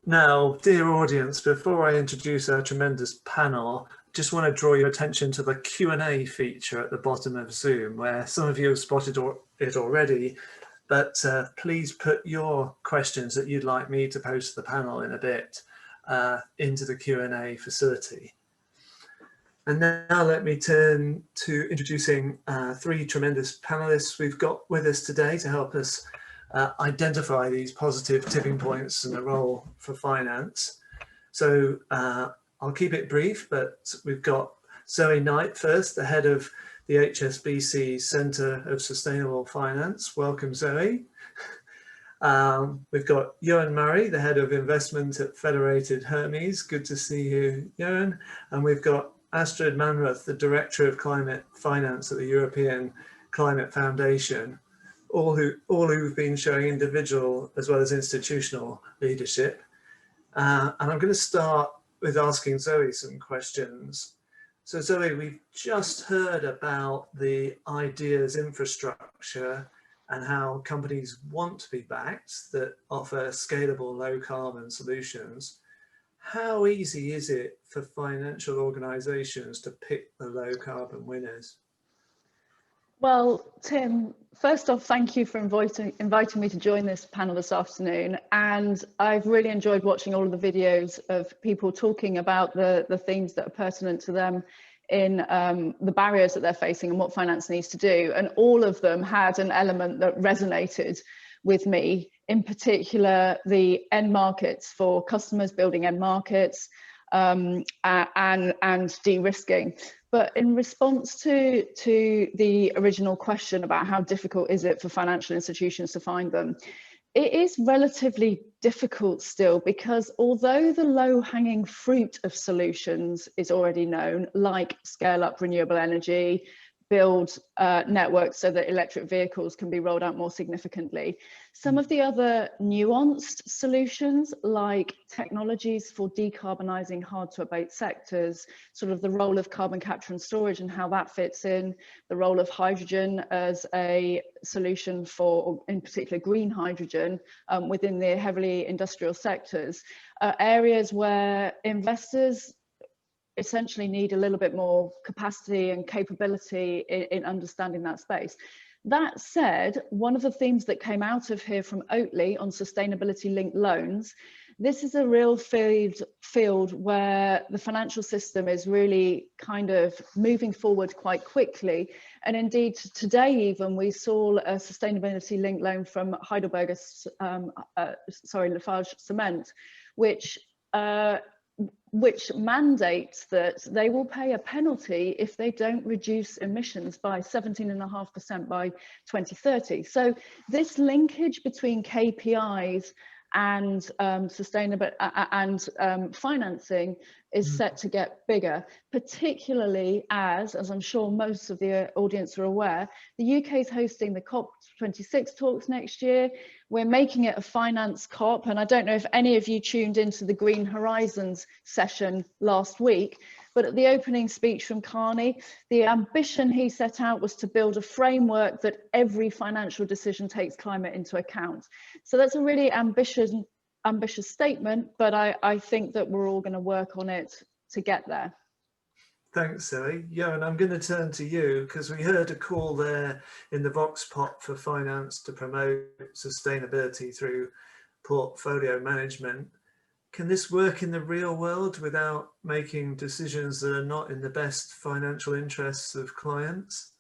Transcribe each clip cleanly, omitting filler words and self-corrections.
Now, dear audience, before I introduce our tremendous panel, just want to draw your attention to the Q&A feature at the bottom of Zoom, where some of you have spotted it already, but please put your questions that you'd like me to pose to the panel in a bit into the Q&A facility. And now let me turn to introducing three tremendous panelists we've got with us today to help us identify these positive tipping points and the role for finance. So I'll keep it brief, but we've got Zoe Knight first, the head of the HSBC Centre of Sustainable Finance. Welcome, Zoe. We've got Eoin Murray, the head of investment at Federated Hermes. Good to see you, Eoin. And we've got Astrid Manroth, the director of climate finance at the European Climate Foundation. All who've been showing individual as well as institutional leadership. And I'm going to start with asking Zoe some questions. So Zoe, we've just heard about the ideas infrastructure and how companies want to be backed that offer scalable low carbon solutions. How easy is it for financial organizations to pick the low carbon winners? Well, Tim, first off, thank you for inviting me to join this panel this afternoon. And I've really enjoyed watching all of the videos of people talking about the themes that are pertinent to them in the barriers that they're facing and what finance needs to do. And all of them had an element that resonated with me, in particular, the end markets for customers, building end markets, and de-risking. But in response to the original question about how difficult is it for financial institutions to find them, it is relatively difficult still, because although the low-hanging fruit of solutions is already known, like scale up renewable energy, build networks so that electric vehicles can be rolled out more significantly. Some of the other nuanced solutions, like technologies for decarbonising hard to abate sectors, sort of the role of carbon capture and storage and how that fits in, the role of hydrogen as a solution for, in particular, green hydrogen within the heavily industrial sectors, are areas where investors essentially need a little bit more capacity and capability in understanding that space. That said, one of the themes that came out of here from Oatly on sustainability linked loans, this is a real field where the financial system is really kind of moving forward quite quickly. And indeed, today even, we saw a sustainability linked loan from Lafarge Cement, which mandates that they will pay a penalty if they don't reduce emissions by 17.5% by 2030. So this linkage between KPIs and sustainable and financing is set to get bigger, particularly as I'm sure most of the audience are aware, the UK is hosting the COP26 talks next year. We're making it a finance COP, and I don't know if any of you tuned into the Green Horizons session last week, but at the opening speech from Carney, the ambition he set out was to build a framework that every financial decision takes climate into account. So that's a really ambitious statement, but I think that we're all going to work on it to get there. Thanks, Zoe. Yeah, and I'm going to turn to you because we heard a call there in the Vox Pop for finance to promote sustainability through portfolio management. Can this work in the real world without making decisions that are not in the best financial interests of clients?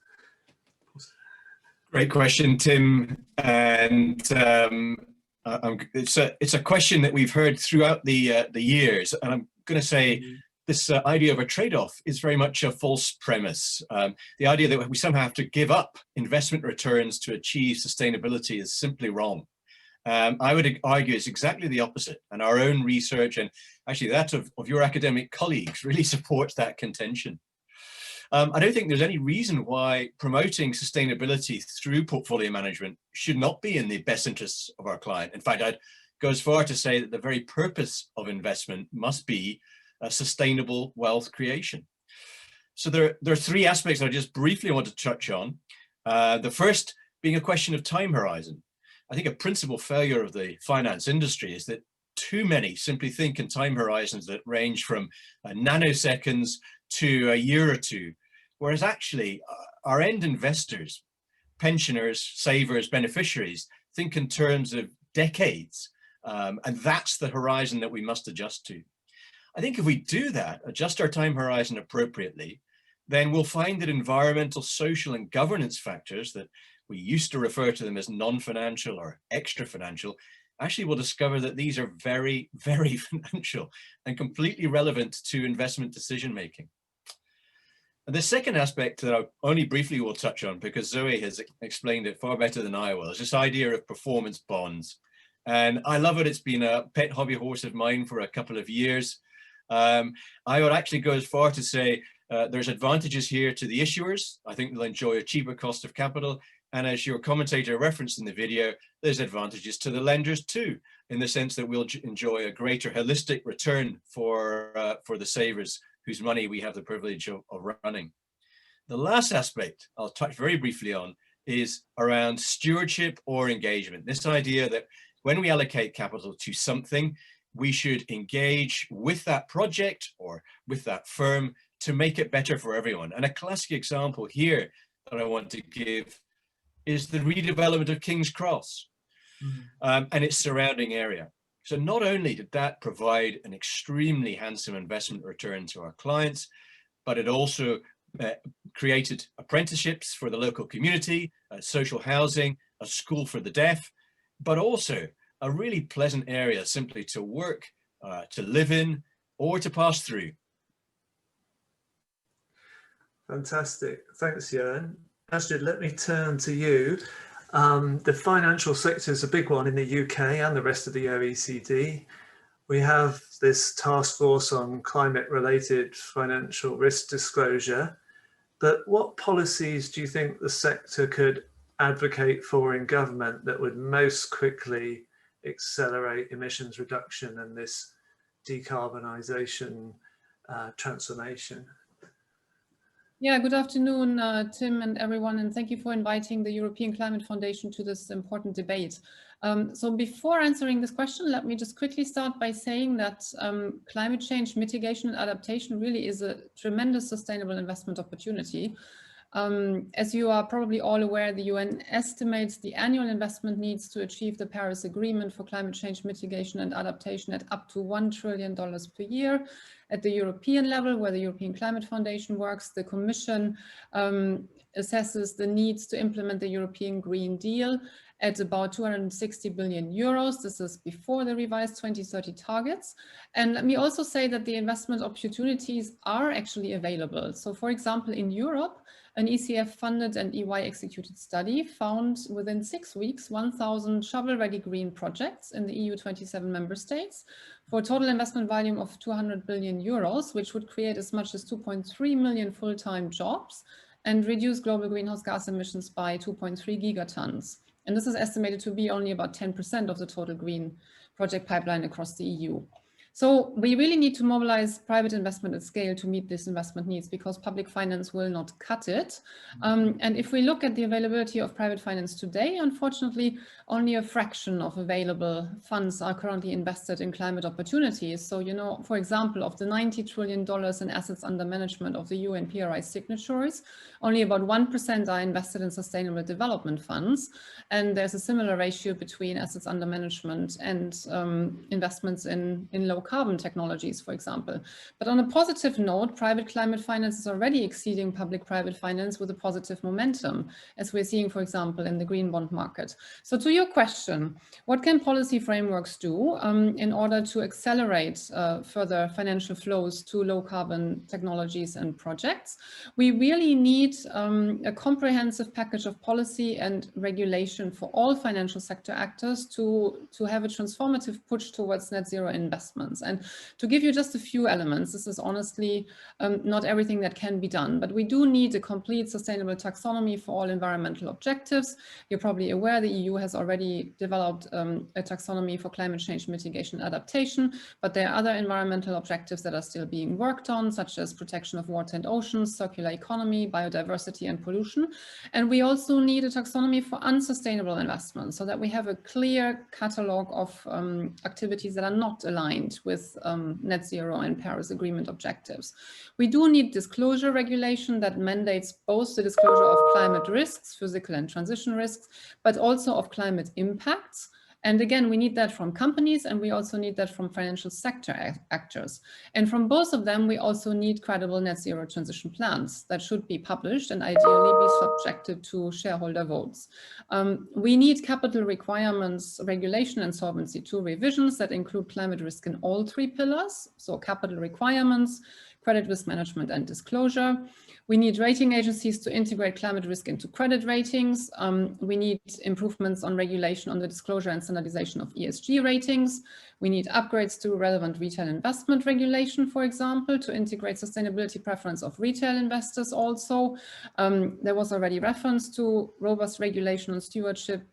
Great question, Tim. And it's a question that we've heard throughout the years. And I'm going to say this idea of a trade-off is very much a false premise. The idea that we somehow have to give up investment returns to achieve sustainability is simply wrong. I would argue it's exactly the opposite, and our own research and actually that of your academic colleagues really supports that contention. I don't think there's any reason why promoting sustainability through portfolio management should not be in the best interests of our client. In fact, I'd go as far to say that the very purpose of investment must be a sustainable wealth creation. So there are three aspects I just briefly want to touch on. The first being a question of time horizon. I think a principal failure of the finance industry is that too many simply think in time horizons that range from nanoseconds to a year or two, whereas actually our end investors, pensioners, savers, beneficiaries, think in terms of decades, and that's the horizon that we must adjust to. I think if we do that, adjust our time horizon appropriately, then we'll find that environmental, social, and governance factors that we used to refer to them as non-financial or extra financial, actually we'll discover that these are very, very financial and completely relevant to investment decision making. And the second aspect that I only briefly will touch on, because Zoe has explained it far better than I will, is this idea of performance bonds. And I love it. It's been a pet hobby horse of mine for a couple of years. I would actually go as far to say there's advantages here to the issuers. I think they'll enjoy a cheaper cost of capital. And as your commentator referenced in the video, there's advantages to the lenders too, in the sense that we'll enjoy a greater holistic return for the savers whose money we have the privilege of running. The last aspect I'll touch very briefly on is around stewardship or engagement. This idea that when we allocate capital to something, we should engage with that project or with that firm to make it better for everyone. And a classic example here that I want to give is the redevelopment of King's Cross and its surrounding area. So not only did that provide an extremely handsome investment return to our clients, but it also created apprenticeships for the local community, social housing, a school for the deaf, but also a really pleasant area simply to work, to live in, or to pass through. Fantastic. Thanks, Eoin. Astrid, let me turn to you. The financial sector is a big one in the UK and the rest of the OECD. We have this task force on climate-related financial risk disclosure, but what policies do you think the sector could advocate for in government that would most quickly accelerate emissions reduction and this decarbonisation transformation? Yeah, good afternoon, Tim and everyone, and thank you for inviting the European Climate Foundation to this important debate. So before answering this question, let me just quickly start by saying that climate change mitigation and adaptation really is a tremendous sustainable investment opportunity. As you are probably all aware, the UN estimates the annual investment needs to achieve the Paris Agreement for climate change mitigation and adaptation at up to $1 trillion per year. At the European level, where the European Climate Foundation works, the Commission assesses the needs to implement the European Green Deal at about 260 billion euros. This is before the revised 2030 targets. And let me also say that the investment opportunities are actually available. So for example, in Europe, an ECF-funded and EY-executed study found within 6 weeks 1,000 shovel-ready green projects in the EU 27 member states for a total investment volume of 200 billion euros, which would create as much as 2.3 million full-time jobs and reduce global greenhouse gas emissions by 2.3 gigatons. And this is estimated to be only about 10% of the total green project pipeline across the EU. So we really need to mobilize private investment at scale to meet these investment needs, because public finance will not cut it. And if we look at the availability of private finance today, unfortunately, only a fraction of available funds are currently invested in climate opportunities. So, you know, for example, of the $90 trillion in assets under management of the UN PRI signatories, only about 1% are invested in sustainable development funds. And there's a similar ratio between assets under management and investments in low carbon technologies, for example. But on a positive note, private climate finance is already exceeding public-private finance with a positive momentum, as we're seeing, for example, in the green bond market. So to your question, what can policy frameworks do in order to accelerate further financial flows to low carbon technologies and projects? We really need a comprehensive package of policy and regulation for all financial sector actors to have a transformative push towards net zero investments. investments. And to give you just a few elements, this is honestly not everything that can be done, but we do need a complete sustainable taxonomy for all environmental objectives. You're probably aware the EU has already developed a taxonomy for climate change mitigation and adaptation, but there are other environmental objectives that are still being worked on, such as protection of water and oceans, circular economy, biodiversity and pollution. And we also need a taxonomy for unsustainable investments so that we have a clear catalogue of activities that are not aligned with net zero and Paris Agreement objectives. We do need disclosure regulation that mandates both the disclosure of climate risks, physical and transition risks, but also of climate impacts. And again, we need that from companies, and we also need that from financial sector actors. And from both of them, we also need credible net zero transition plans that should be published and ideally be subjected to shareholder votes. We need capital requirements, regulation and Solvency II revisions that include climate risk in all three pillars. So capital requirements, credit risk management and disclosure. We need rating agencies to integrate climate risk into credit ratings. We need improvements on regulation on the disclosure and standardization of ESG ratings. We need upgrades to relevant retail investment regulation, for example, to integrate sustainability preference of retail investors also. There was already reference to robust regulation on stewardship,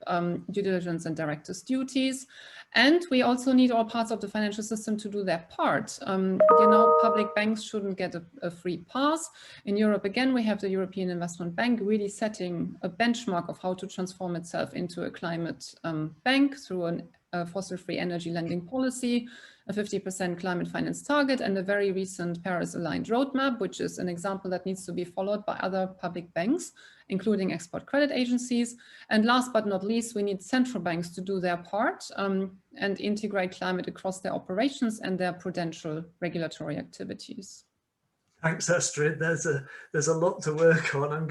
due diligence and directors' duties. And we also need all parts of the financial system to do their part. You know, public banks shouldn't get a free pass. In Europe, again, we have the European Investment Bank really setting a benchmark of how to transform itself into a climate bank through a fossil-free energy lending policy, a 50% climate finance target, and a very recent Paris-aligned roadmap, which is an example that needs to be followed by other public banks, including export credit agencies. And last but not least, we need central banks to do their part and integrate climate across their operations and their prudential regulatory activities. Thanks, Astrid. There's a lot to work on. I'm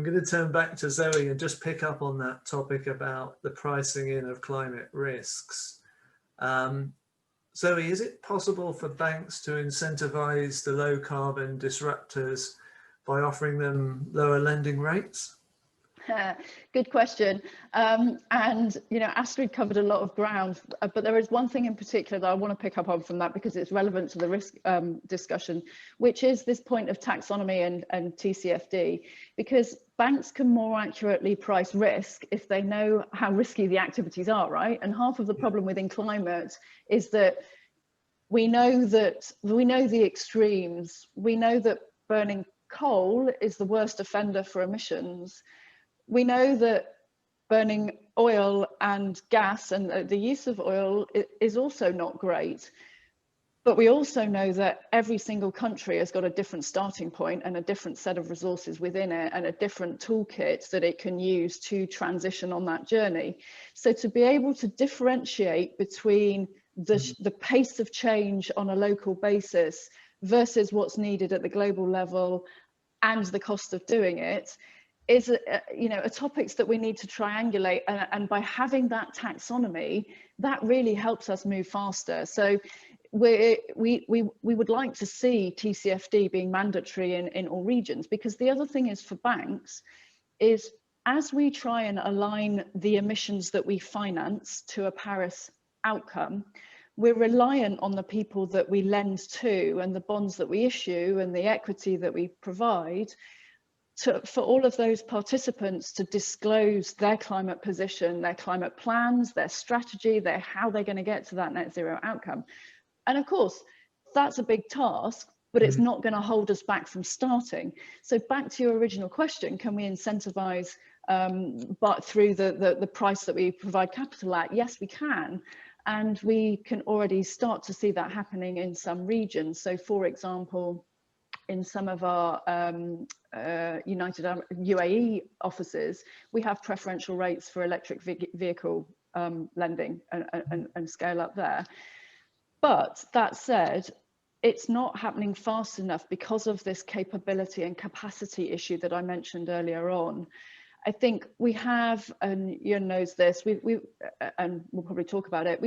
gonna turn back to Zoe and just pick up on that topic about the pricing in of climate risks. Zoe, is it possible for banks to incentivize the low carbon disruptors by offering them lower lending rates? Good question. And, you know, Astrid covered a lot of ground, but there is one thing in particular that I want to pick up on from that because it's relevant to the risk discussion, which is this point of taxonomy and TCFD, because banks can more accurately price risk if they know how risky the activities are, right? And half of the problem within climate is that we know the extremes. We know that burning coal is the worst offender for emissions. We know that burning oil and gas and the use of oil is also not great. But we also know that every single country has got a different starting point and a different set of resources within it and a different toolkit that it can use to transition on that journey. So to be able to differentiate between the pace of change on a local basis versus what's needed at the global level and the cost of doing it is a topics that we need to triangulate, and by having that taxonomy, that really helps us move faster. So we would like to see TCFD being mandatory in all regions, because the other thing is for banks is as we try and align the emissions that we finance to a Paris outcome, we're reliant on the people that we lend to and the bonds that we issue and the equity that we provide for all of those participants to disclose their climate position, their climate plans, their strategy, how they're going to get to that net zero outcome. And of course, that's a big task, but it's not going to hold us back from starting. So back to your original question, can we incentivize but through the price that we provide capital at? Yes, we can. And we can already start to see that happening in some regions. So for example, in some of our United Arab UAE offices, we have preferential rates for electric vehicle lending and scale up there. But that said, it's not happening fast enough because of this capability and capacity issue that I mentioned earlier on. I think we have, and Eoin knows this, and we'll probably talk about it,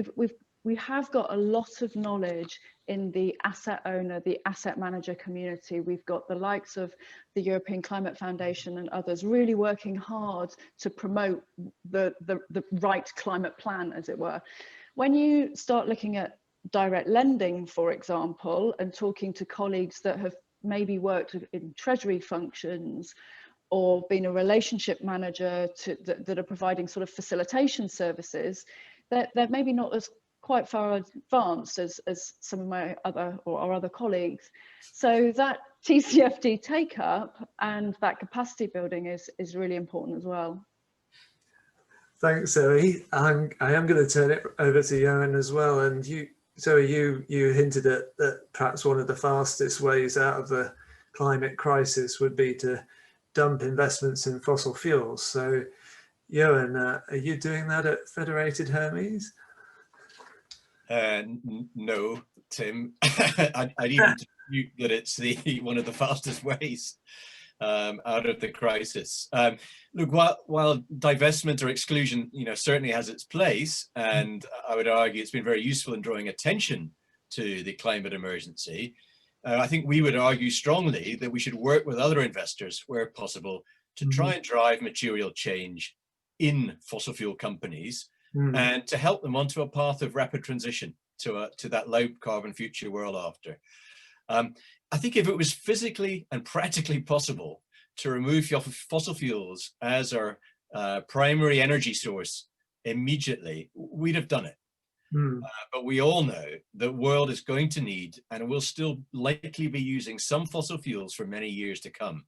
we have got a lot of knowledge in the asset owner, the asset manager community. We've got the likes of the European Climate Foundation and others really working hard to promote the right climate plan, as it were. When you start looking at direct lending, for example, and talking to colleagues that have maybe worked in treasury functions or been a relationship manager that are providing sort of facilitation services, they're maybe not as quite far advanced as some of my other colleagues. So that TCFD take up and that capacity building is really important as well. Thanks, Zoe. I am going to turn it over to Eoin as well. And Zoe, you hinted at that perhaps one of the fastest ways out of the climate crisis would be to dump investments in fossil fuels. So Eoin, are you doing that at Federated Hermes? No, Tim. I'd even dispute that it's one of the fastest ways out of the crisis. Look, while divestment or exclusion, certainly has its place, and I would argue it's been very useful in drawing attention to the climate emergency, I think we would argue strongly that we should work with other investors where possible to try and drive material change in fossil fuel companies and to help them onto a path of rapid transition to that low carbon future we're all after. I think if it was physically and practically possible to remove fossil fuels as our primary energy source immediately, we'd have done it. But we all know the world is going to need and will still likely be using some fossil fuels for many years to come.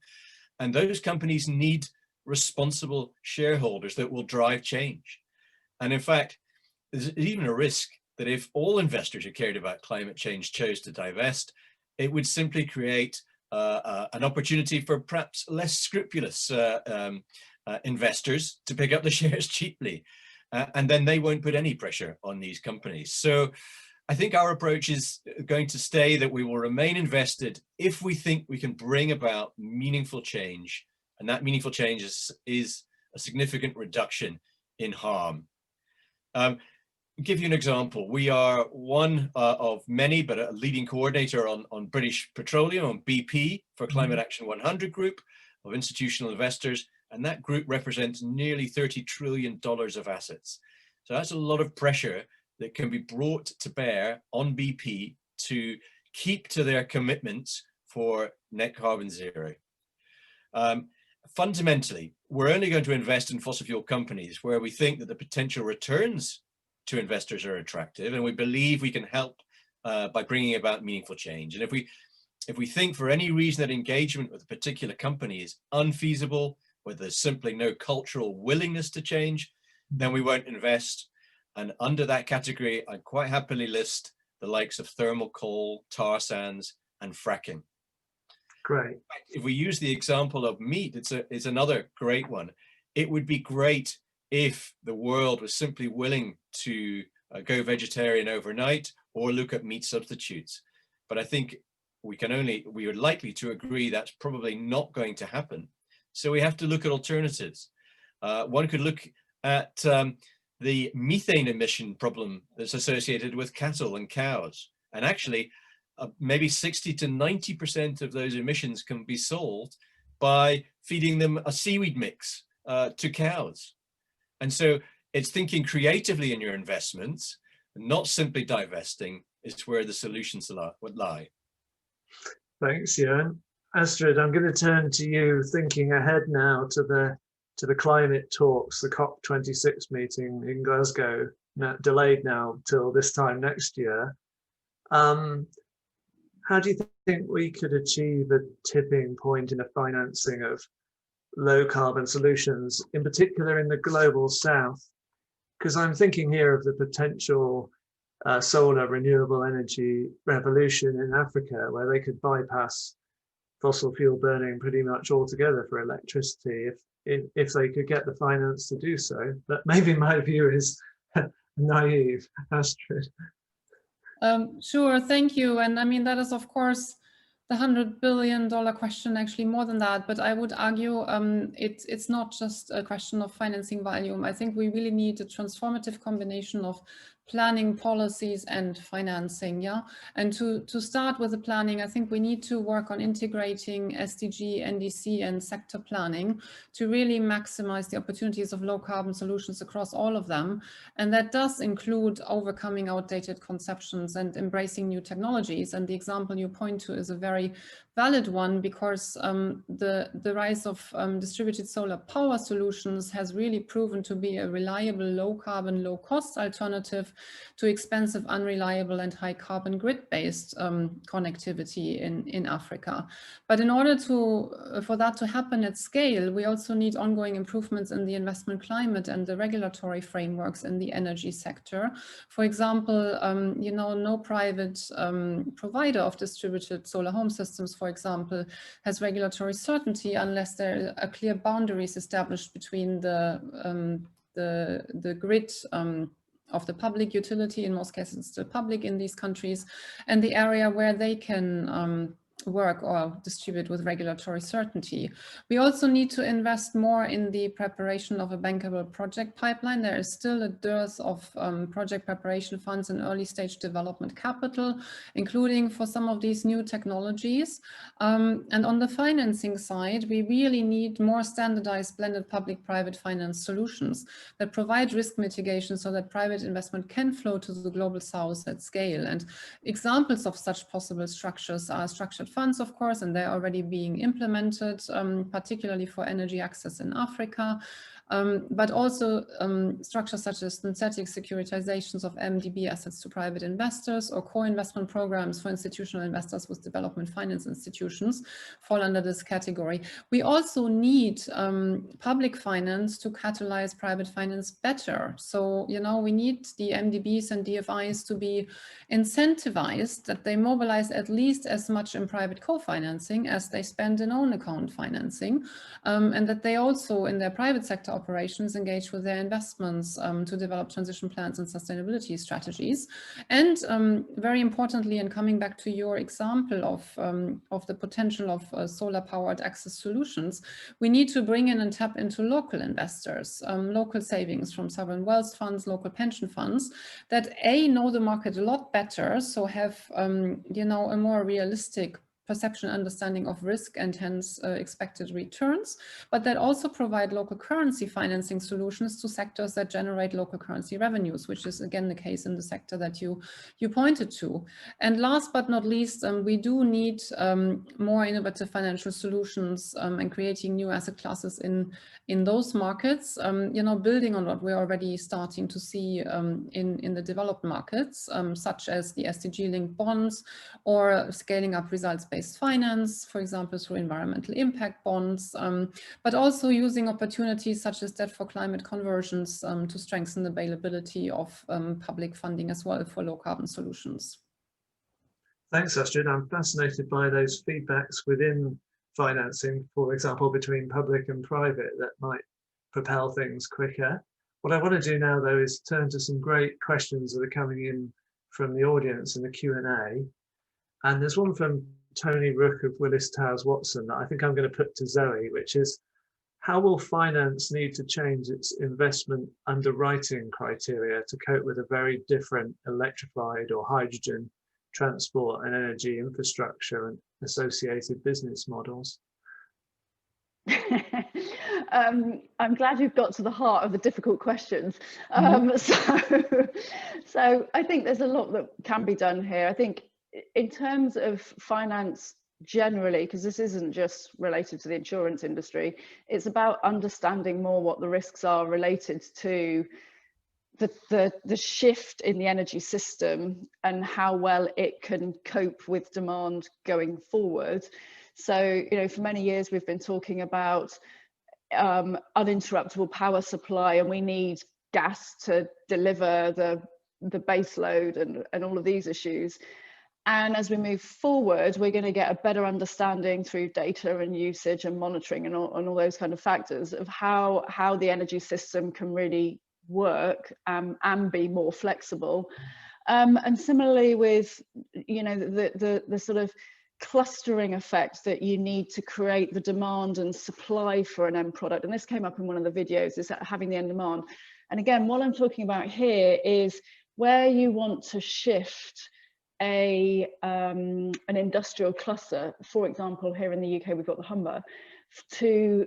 And those companies need responsible shareholders that will drive change. And in fact, there's even a risk that if all investors who cared about climate change chose to divest, it would simply create an opportunity for perhaps less scrupulous investors to pick up the shares cheaply. And then they won't put any pressure on these companies. So I think our approach is going to stay that we will remain invested if we think we can bring about meaningful change. And that meaningful change is a significant reduction in harm. Give you an example. We are one of many, but a leading coordinator on British Petroleum, on BP, for Climate Action 100 group of institutional investors. And that group represents nearly $30 trillion of assets. So that's a lot of pressure that can be brought to bear on BP to keep to their commitments for net carbon zero. Fundamentally, we're only going to invest in fossil fuel companies where we think that the potential returns to investors are attractive, and we believe we can help by bringing about meaningful change. And if we think for any reason that engagement with a particular company is unfeasible, where there's simply no cultural willingness to change, then we won't invest. And under that category, I'd quite happily list the likes of thermal coal, tar sands, and fracking. Great. If we use the example of meat, it's another great one. It would be great if the world was simply willing to go vegetarian overnight or look at meat substitutes. But I think we are likely to agree that's probably not going to happen. So we have to look at alternatives. One could look at the methane emission problem that's associated with cattle and cows. And actually, maybe 60 to 90% of those emissions can be solved by feeding them a seaweed mix to cows. And so it's thinking creatively in your investments, not simply divesting, is where the solutions would lie. Thanks, Eoin. Astrid, I'm going to turn to you, thinking ahead now to the climate talks, the COP26 meeting in Glasgow, delayed now till this time next year. How do you think we could achieve a tipping point in the financing of low carbon solutions, in particular in the global south? Because I'm thinking here of the potential solar renewable energy revolution in Africa, where they could bypass fossil fuel burning pretty much altogether for electricity if they could get the finance to do so. But maybe my view is naive. Astrid. Sure, thank you. And I mean, that is, of course, the $100 billion question, actually more than that. But I would argue it's not just a question of financing volume. I think we really need a transformative combination of planning, policies and financing. Yeah, and to start with the planning, I think we need to work on integrating SDG, NDC and sector planning to really maximize the opportunities of low carbon solutions across all of them. And that does include overcoming outdated conceptions and embracing new technologies. And the example you point to is a very valid one, because the rise of distributed solar power solutions has really proven to be a reliable, low carbon, low cost alternative to expensive, unreliable and high carbon grid-based connectivity in Africa. But in order for that to happen at scale, we also need ongoing improvements in the investment climate and the regulatory frameworks in the energy sector. For example, you know, no private provider of distributed solar home systems, for example, has regulatory certainty unless there are clear boundaries established between the grid of the public utility, in most cases it's still public in these countries, and the area where they can work or distribute with regulatory certainty. We also need to invest more in the preparation of a bankable project pipeline. There is still a dearth of project preparation funds and early stage development capital, including for some of these new technologies. And on the financing side, we really need more standardized blended public-private finance solutions that provide risk mitigation so that private investment can flow to the global south at scale. And examples of such possible structures are structured funds, of course, and they're already being implemented, particularly for energy access in Africa. But also structures such as synthetic securitizations of MDB assets to private investors, or co-investment programs for institutional investors with development finance institutions fall under this category. We also need public finance to catalyze private finance better. So, you know, we need the MDBs and DFIs to be incentivized that they mobilize at least as much in private co-financing as they spend in own account financing, and that they also in their private sector operations engage with their investments to develop transition plans and sustainability strategies. And very importantly, and coming back to your example of the potential of solar powered access solutions, we need to bring in and tap into local investors, local savings from sovereign wealth funds, local pension funds that know the market a lot better, so have you know, a more realistic perception, understanding of risk and hence expected returns, but that also provide local currency financing solutions to sectors that generate local currency revenues, which is again the case in the sector that you pointed to. And last but not least, we do need more innovative financial solutions and creating new asset classes in those markets, you know, building on what we're already starting to see in the developed markets, such as the SDG-linked bonds, or scaling up results-based finance, for example, through environmental impact bonds, but also using opportunities such as debt for climate conversions to strengthen the availability of public funding as well for low carbon solutions. Thanks, Astrid. I'm fascinated by those feedbacks within financing, for example, between public and private, that might propel things quicker. What I want to do now, though, is turn to some great questions that are coming in from the audience in the Q&A. And there's one from Tony Rook of Willis Towers Watson that I think I'm going to put to Zoe, which is, how will finance need to change its investment underwriting criteria to cope with a very different electrified or hydrogen transport and energy infrastructure and associated business models? I'm glad you've got to the heart of the difficult questions. So I think there's a lot that can be done here. I think in terms of finance generally, because this isn't just related to the insurance industry, it's about understanding more what the risks are related to the shift in the energy system and how well it can cope with demand going forward. So, you know, for many years we've been talking about uninterruptible power supply, and we need gas to deliver the base load and all of these issues. And as we move forward, we're going to get a better understanding through data and usage and monitoring and all those kind of factors of how the energy system can really work and be more flexible. And similarly with, you know, the sort of clustering effect that you need to create the demand and supply for an end product. And this came up in one of the videos, is having the end demand. And again, what I'm talking about here is where you want to shift an industrial cluster, for example, here in the UK, we've got the Humber, to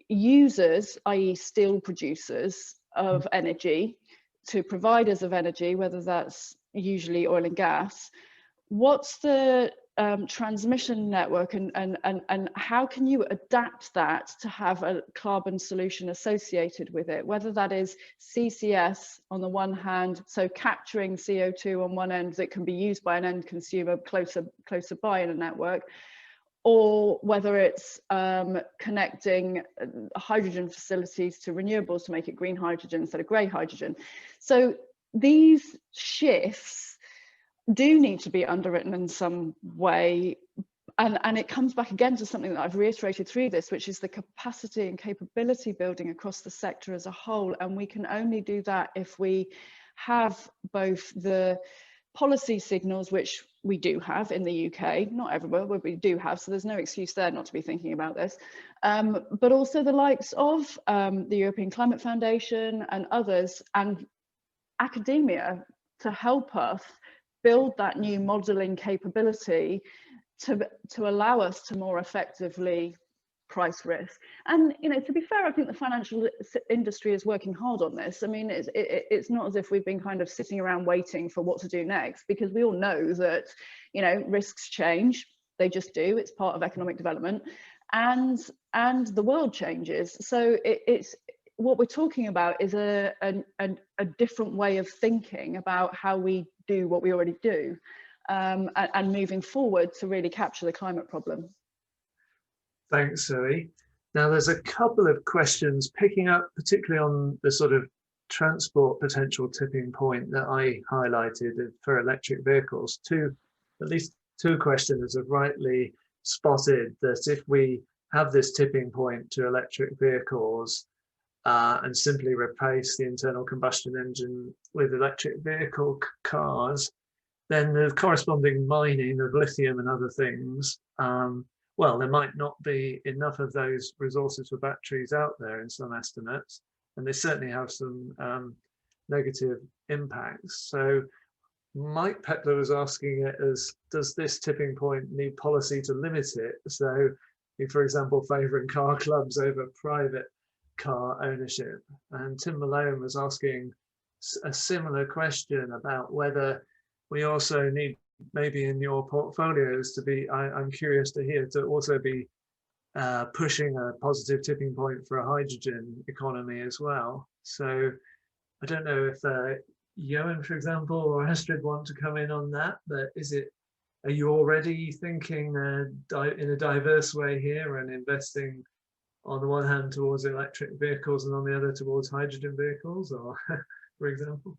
users, i.e. steel producers of energy, to providers of energy, whether that's usually oil and gas, what's the transmission network and how can you adapt that to have a carbon solution associated with it, whether that is CCS on the one hand, so capturing CO2 on one end that can be used by an end consumer closer by in a network, or whether it's connecting hydrogen facilities to renewables to make it green hydrogen instead of grey hydrogen. So these shifts do need to be underwritten in some way, and it comes back again to something that I've reiterated through this, which is the capacity and capability building across the sector as a whole. And we can only do that if we have both the policy signals, which we do have in the UK, not everywhere, but we do have, so there's no excuse there not to be thinking about this, but also the likes of the European Climate Foundation and others, and academia, to help us build that new modelling capability to allow us to more effectively price risk. And to be fair, I think the financial industry is working hard on this. I mean, it's not as if we've been kind of sitting around waiting for what to do next, because we all know that risks change. They just do. It's part of economic development, and the world changes. So it's what we're talking about is a different way of thinking about how we do what we already do, and moving forward to really capture the climate problem. Thanks, Zoe. Now, there's a couple of questions picking up particularly on the sort of transport potential tipping point that I highlighted for electric vehicles. At least two questioners have rightly spotted that if we have this tipping point to electric vehicles and simply replace the internal combustion engine with electric vehicle cars, then the corresponding mining of lithium and other things, well, there might not be enough of those resources for batteries out there in some estimates, and they certainly have some negative impacts. So Mike Pepler was asking it as, does this tipping point need policy to limit it? So, for example, favouring car clubs over private car ownership. And Tim Malone was asking a similar question about whether we also need, maybe in your portfolios, to be, I'm curious to hear, to also be pushing a positive tipping point for a hydrogen economy as well. So I don't know if Eoin, for example, or Astrid want to come in on that, but are you already thinking in a diverse way here and investing on the one hand towards electric vehicles and on the other towards hydrogen vehicles, or for example?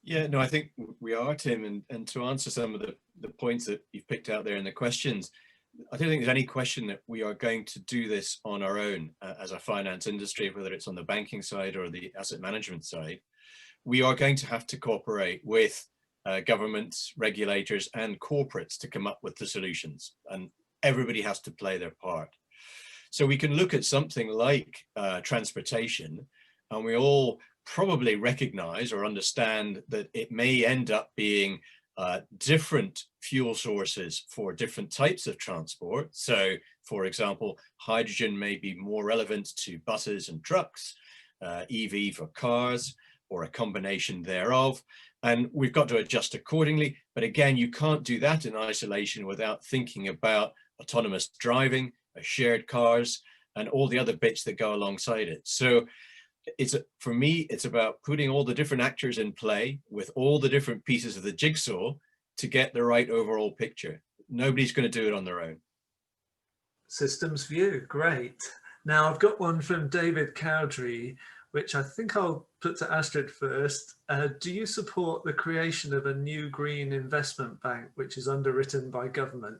Yeah, no, I think we are, Tim, and to answer some of the points that you've picked out there in the questions, I don't think there's any question that we are going to do this on our own as a finance industry, whether it's on the banking side or the asset management side. We are going to have to cooperate with governments, regulators and corporates to come up with the solutions, and everybody has to play their part. So we can look at something like transportation, and we all probably recognize or understand that it may end up being different fuel sources for different types of transport. So, for example, hydrogen may be more relevant to buses and trucks, EV for cars, or a combination thereof. And we've got to adjust accordingly. But again, you can't do that in isolation without thinking about autonomous driving, shared cars, and all the other bits that go alongside it. So for me, it's about putting all the different actors in play with all the different pieces of the jigsaw to get the right overall picture. Nobody's going to do it on their own. Systems view, great. Now I've got one from David Cowdrey, which I think I'll put to Astrid first. Do you support the creation of a new green investment bank, which is underwritten by government?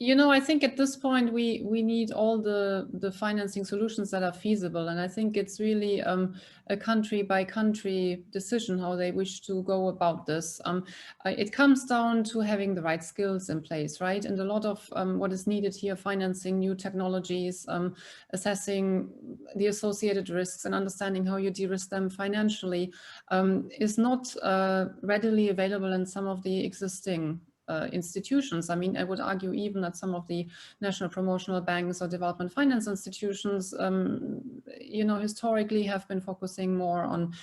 You know, I think at this point we need all the financing solutions that are feasible, and I think it's really a country by country decision how they wish to go about this. It comes down to having the right skills in place, right? And a lot of what is needed here, financing new technologies, assessing the associated risks, and understanding how you de-risk them financially, is not readily available in some of the existing institutions. I mean, I would argue even that some of the national promotional banks or development finance institutions, you know, historically have been focusing more on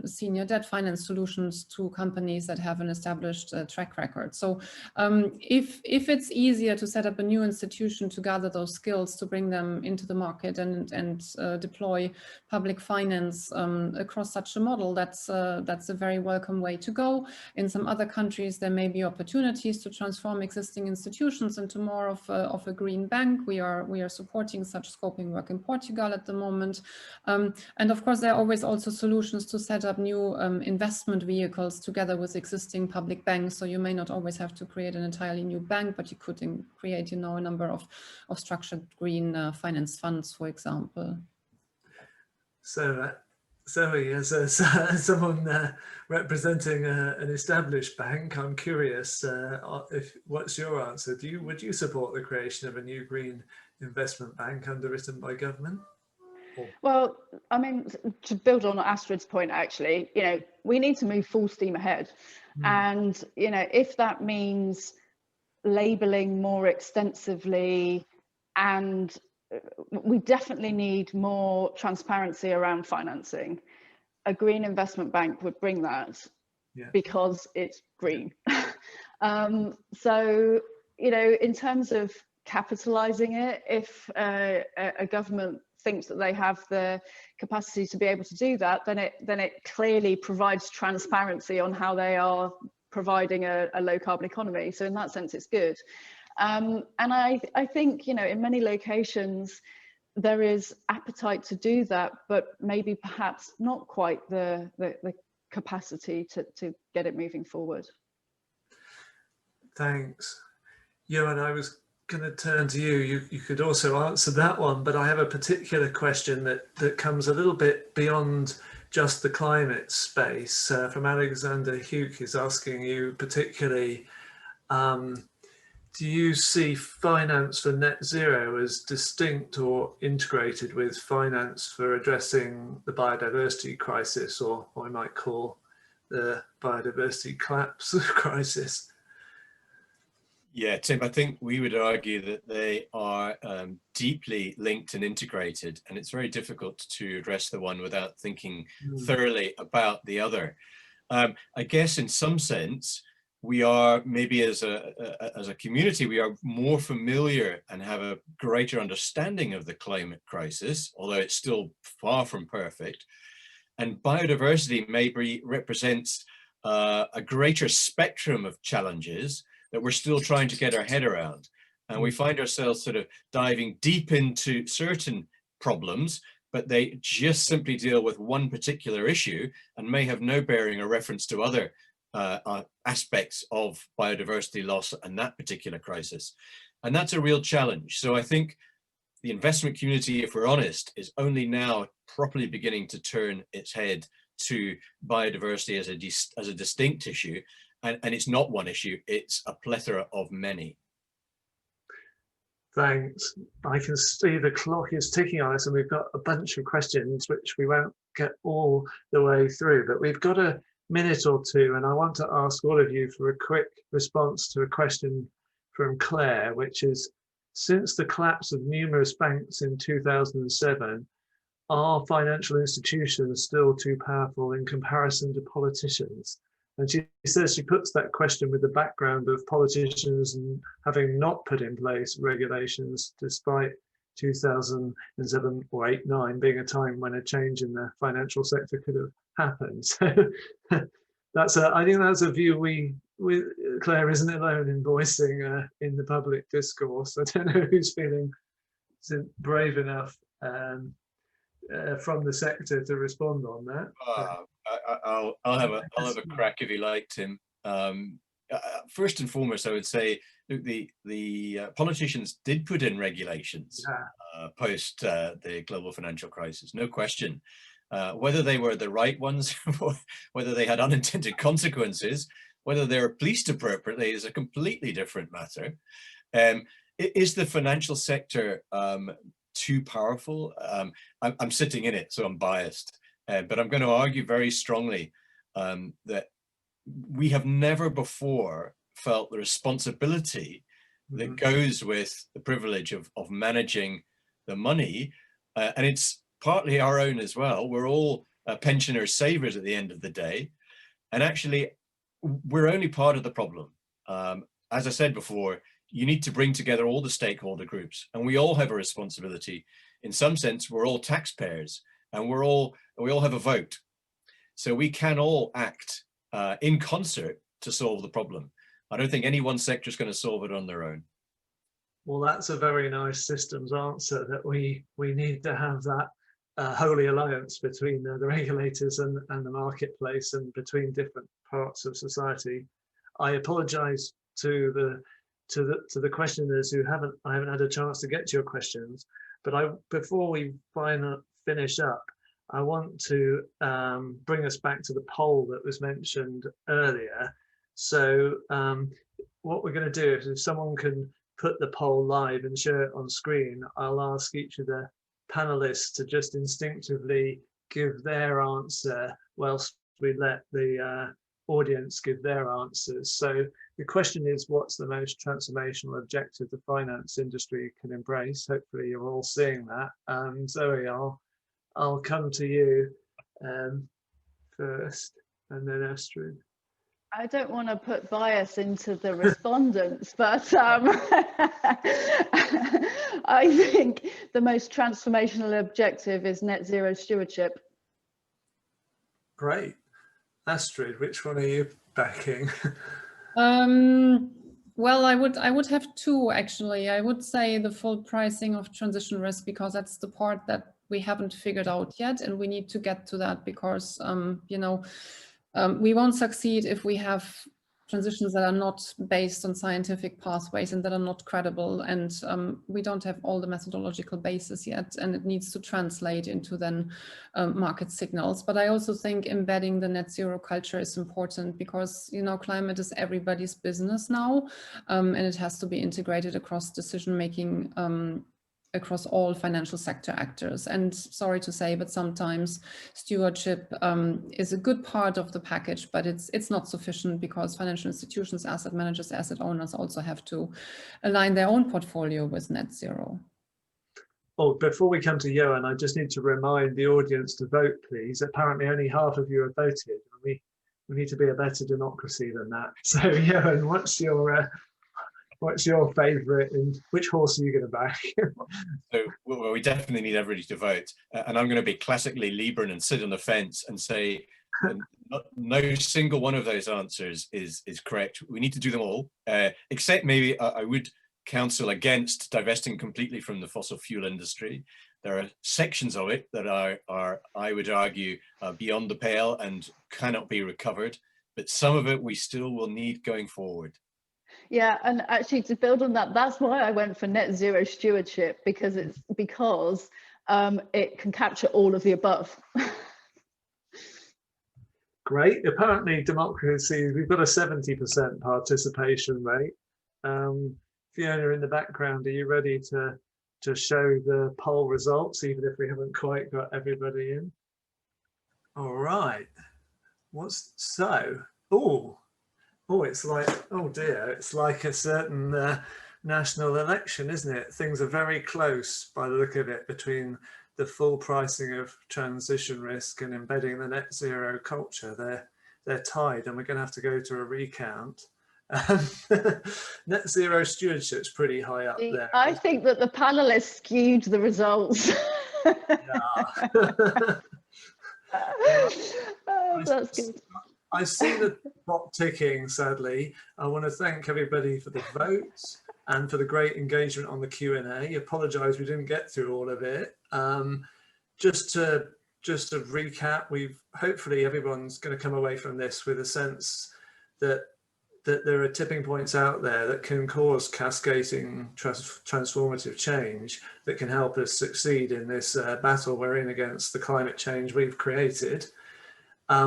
senior debt finance solutions to companies that have an established track record. So if it's easier to set up a new institution to gather those skills, to bring them into the market and deploy public finance across such a model, that's a very welcome way to go. In some other countries, there may be opportunities to transform existing institutions into more of a green bank. We are supporting such scoping work in Portugal at the moment. And of course, there are always also solutions to set up new investment vehicles together with existing public banks. So you may not always have to create an entirely new bank, but you could create, you know, a number of structured green finance funds, for example. So, Zoe, as someone representing an established bank, I'm curious, what's your answer? Would you support the creation of a new green investment bank underwritten by government? Well, I mean, to build on Astrid's point, actually, you know, we need to move full steam ahead. And, you know, if that means labeling more extensively, and we definitely need more transparency around financing, a green investment bank would bring that, because it's green. So, you know, in terms of capitalizing it, if a government thinks that they have the capacity to be able to do that, then it clearly provides transparency on how they are providing a low carbon economy. So in that sense, it's good. And I think, you know, in many locations, there is appetite to do that, but maybe perhaps not quite the capacity to get it moving forward. Thanks. Eoin, I was going to turn to you. You could also answer that one, but I have a particular question that comes a little bit beyond just the climate space. From Alexander Hugh is asking you particularly, do you see finance for net zero as distinct or integrated with finance for addressing the biodiversity crisis, or what I might call the biodiversity collapse crisis? Yeah, Tim, I think we would argue that they are deeply linked and integrated, and it's very difficult to address the one without thinking thoroughly about the other. I guess in some sense, we are maybe as a community, we are more familiar and have a greater understanding of the climate crisis, although it's still far from perfect. And biodiversity maybe represents a greater spectrum of challenges that we're still trying to get our head around. And we find ourselves sort of diving deep into certain problems, but they just simply deal with one particular issue and may have no bearing or reference to other aspects of biodiversity loss and that particular crisis. And that's a real challenge. So I think the investment community, if we're honest, is only now properly beginning to turn its head to biodiversity as a distinct issue. And it's not one issue, it's a plethora of many. Thanks. I can see the clock is ticking on us and we've got a bunch of questions which we won't get all the way through, but we've got a minute or two and I want to ask all of you for a quick response to a question from Claire, which is, since the collapse of numerous banks in 2007, are financial institutions still too powerful in comparison to politicians? And she says she puts that question with the background of politicians and having not put in place regulations despite 2007 or 8-9 being a time when a change in the financial sector could have happened. So I think that's a view Claire isn't alone in voicing in the public discourse. I don't know who's feeling brave enough from the sector to respond on that. I'll have a crack if you like, Tim. first and foremost, I would say the politicians did put in regulations post the global financial crisis, no question. Whether they were the right ones, whether they had unintended consequences, whether they were policed appropriately is a completely different matter. Is the financial sector too powerful? I'm sitting in it, so I'm biased, but I'm going to argue very strongly that we have never before felt the responsibility that goes with the privilege of managing the money, and it's partly our own as well. We're all pensioners, savers at the end of the day, and actually we're only part of the problem. As I said before, you need to bring together all the stakeholder groups, and we all have a responsibility. In some sense, we're all taxpayers, and we all have a vote, so we can all act in concert to solve the problem. I don't think any one sector is going to solve it on their own. Well, that's a very nice systems answer, that we need to have that holy alliance between the regulators and the marketplace, and between different parts of society. I apologise to the questioners who I haven't had a chance to get to your questions, but before we finish up, I want to bring us back to the poll that was mentioned earlier. So what we're going to do is, if someone can put the poll live and share it on screen, I'll ask each of the panelists to just instinctively give their answer whilst we let the audience give their answers. So the question is, what's the most transformational objective the finance industry can embrace? Hopefully you're all seeing that. Zoe, I'll come to you first, and then Astrid. I don't want to put bias into the respondents, but I think the most transformational objective is net zero stewardship. Great. Astrid, which one are you backing? Well, I would have two, actually. I would say the full pricing of transition risk, because that's the part that we haven't figured out yet, and we need to get to that, because you know, we won't succeed if we have transitions that are not based on scientific pathways and that are not credible, and we don't have all the methodological basis yet, and it needs to translate into then market signals. But I also think embedding the net zero culture is important, because, you know, climate is everybody's business now, and it has to be integrated across decision making across all financial sector actors. And sorry to say, but sometimes stewardship is a good part of the package, but it's not sufficient, because financial institutions, asset managers, asset owners also have to align their own portfolio with net zero. Oh, before we come to Eoin, I just need to remind the audience to vote, please. Apparently only half of you have voted. We need to be a better democracy than that. So Eoin, what's your favourite, and which horse are you going to back? So well, we definitely need everybody to vote, and I'm going to be classically Libran and sit on the fence and say no single one of those answers is correct. We need to do them all, except maybe I would counsel against divesting completely from the fossil fuel industry. There are sections of it that are I would argue beyond the pale and cannot be recovered, but some of it we still will need going forward. Yeah, and actually to build on that, that's why I went for net zero stewardship, because it can capture all of the above. Great. Apparently democracy, we've got a 70% participation rate. Fiona in the background, are you ready to show the poll results, even if we haven't quite got everybody in? All right. Oh, it's like, oh dear, it's like a certain national election, isn't it? Things are very close by the look of it, between the full pricing of transition risk and embedding the net zero culture. They're tied, and we're going to have to go to a recount. Net zero stewardship's pretty high up there. I think that the panelists skewed the results. Oh, that's good. I see the clock ticking, sadly. I want to thank everybody for the votes and for the great engagement on the Q&A. Apologise we didn't get through all of it. Just to recap, hopefully everyone's going to come away from this with a sense that that there are tipping points out there that can cause cascading transformative change that can help us succeed in this battle we're in against the climate change we've created.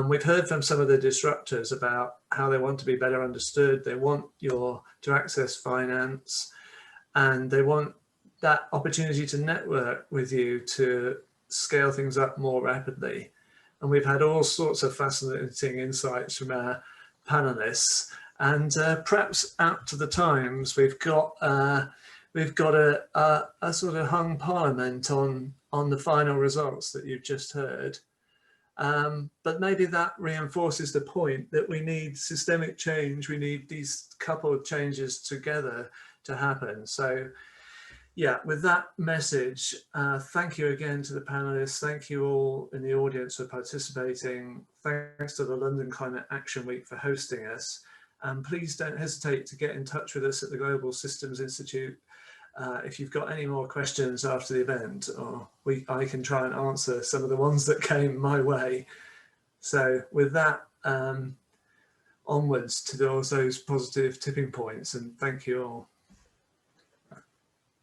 We've heard from some of the disruptors about how they want to be better understood. They want to access finance, and they want that opportunity to network with you to scale things up more rapidly. And we've had all sorts of fascinating insights from our panelists. And perhaps out to the times, we've got a sort of hung parliament on the final results that you've just heard. But maybe that reinforces the point that we need systemic change. We need these coupled changes together to happen. So yeah, with that message, thank you again to the panelists. Thank you all in the audience for participating. Thanks to the London Climate Action Week for hosting us. Please don't hesitate to get in touch with us at the Global Systems Institute if you've got any more questions after the event, or I can try and answer some of the ones that came my way. So with that, onwards to those positive tipping points, and thank you all.